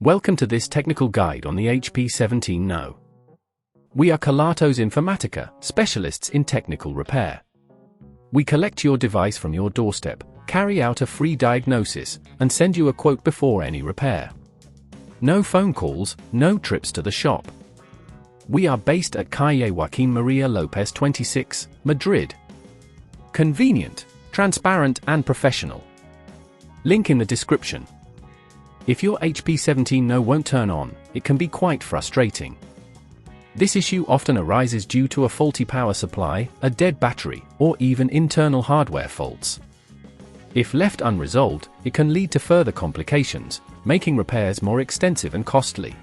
Welcome to this technical guide on the HP 17 No. We are Kelatos Informatica, specialists in technical repair. We collect your device from your doorstep, carry out a free diagnosis, and send you a quote before any repair. No phone calls, no trips to the shop. We are based at Calle Joaquín María López 26, Madrid. Convenient, transparent and professional. Link in the description. If your HP 17 No won't turn on, it can be quite frustrating. This issue often arises due to a faulty power supply, a dead battery, or even internal hardware faults. If left unresolved, it can lead to further complications, making repairs more extensive and costly.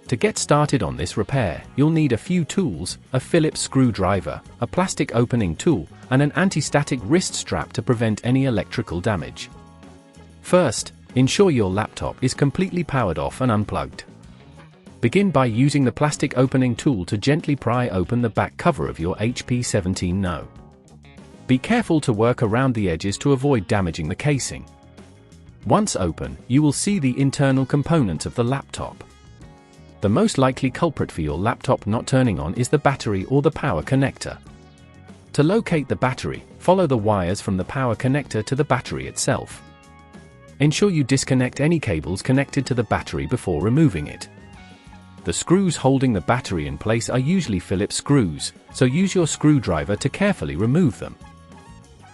To get started on this repair, you'll need a few tools: a Phillips screwdriver, a plastic opening tool, and an anti-static wrist strap to prevent any electrical damage. First, ensure your laptop is completely powered off and unplugged. Begin by using the plastic opening tool to gently pry open the back cover of your HP 17 No. Be careful to work around the edges to avoid damaging the casing. Once open, you will see the internal components of the laptop. The most likely culprit for your laptop not turning on is the battery or the power connector. To locate the battery, follow the wires from the power connector to the battery itself. Ensure you disconnect any cables connected to the battery before removing it. The screws holding the battery in place are usually Phillips screws, so use your screwdriver to carefully remove them.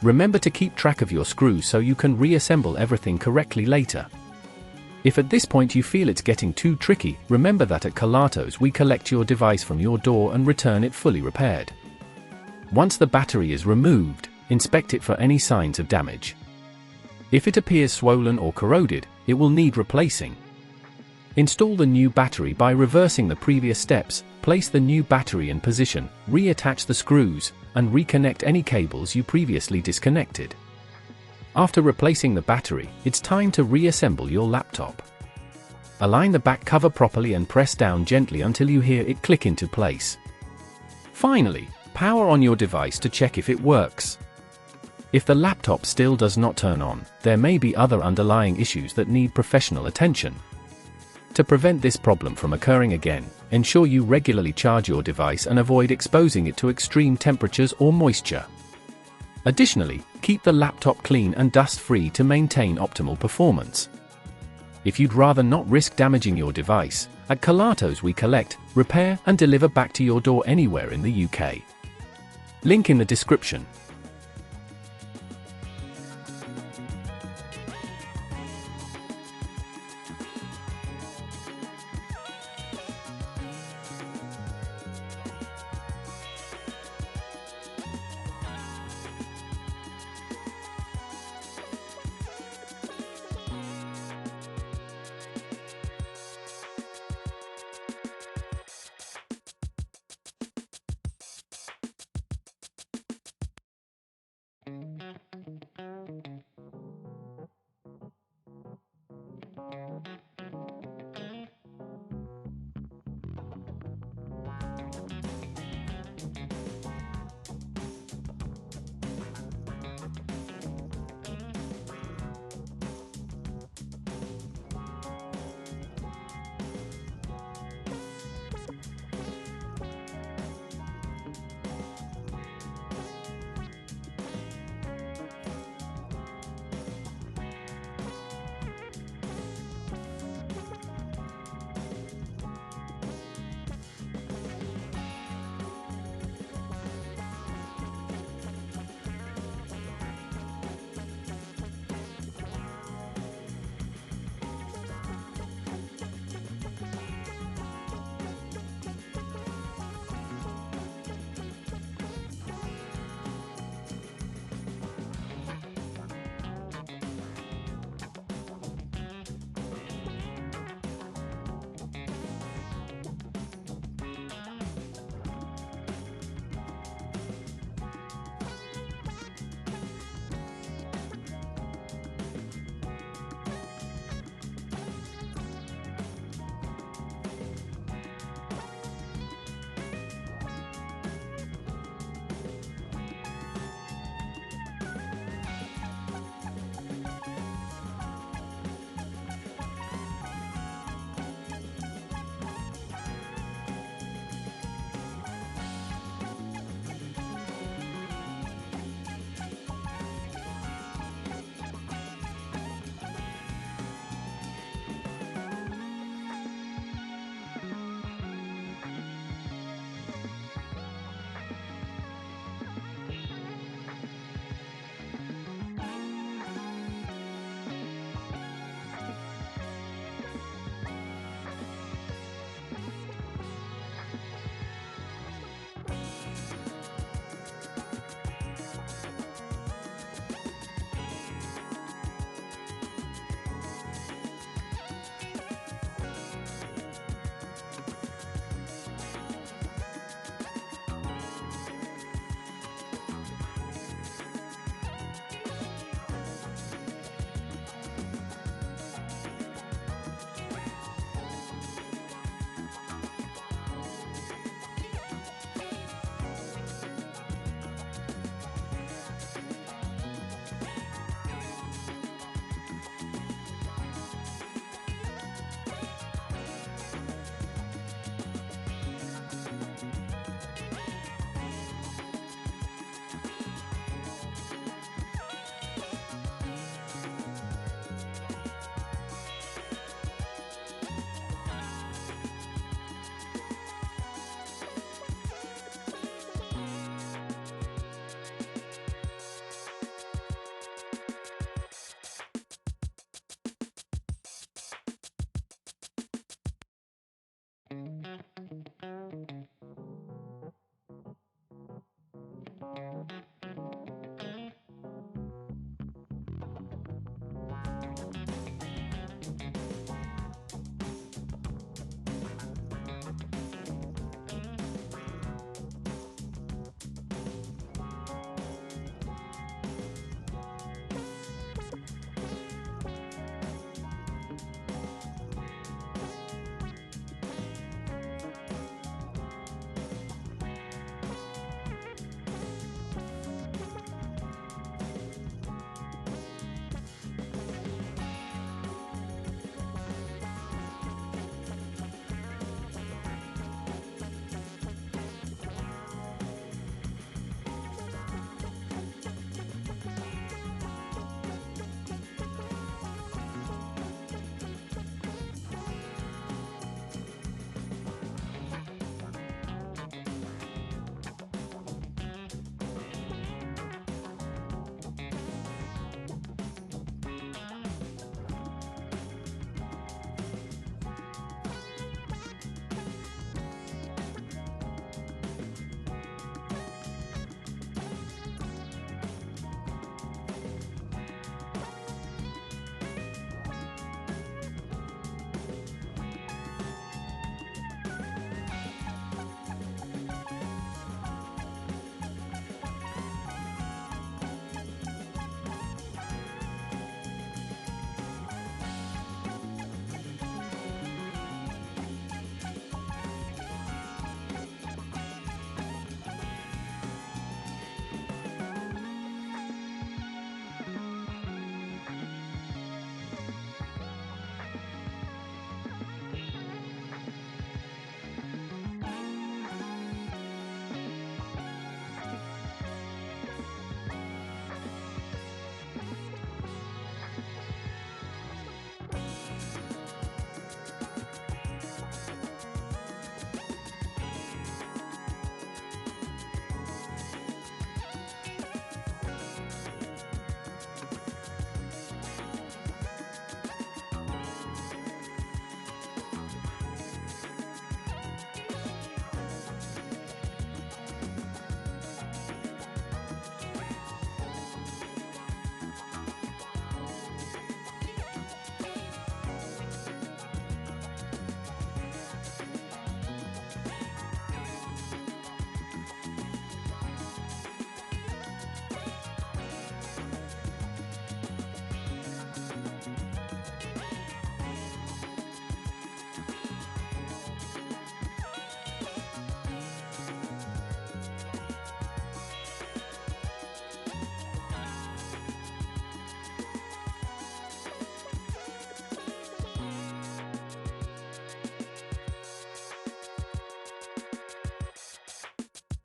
Remember to keep track of your screws so you can reassemble everything correctly later. If at this point you feel it's getting too tricky, remember that at Kelatos we collect your device from your door and return it fully repaired. Once the battery is removed, inspect it for any signs of damage. If it appears swollen or corroded, it will need replacing. Install the new battery by reversing the previous steps, place the new battery in position, reattach the screws, and reconnect any cables you previously disconnected. After replacing the battery, it's time to reassemble your laptop. Align the back cover properly and press down gently until you hear it click into place. Finally, power on your device to check if it works. If the laptop still does not turn on, there may be other underlying issues that need professional attention. To prevent this problem from occurring again, ensure you regularly charge your device and avoid exposing it to extreme temperatures or moisture. Additionally, keep the laptop clean and dust-free to maintain optimal performance. If you'd rather not risk damaging your device, at Kelatos we collect, repair and deliver back to your door anywhere in the UK. Link in the description.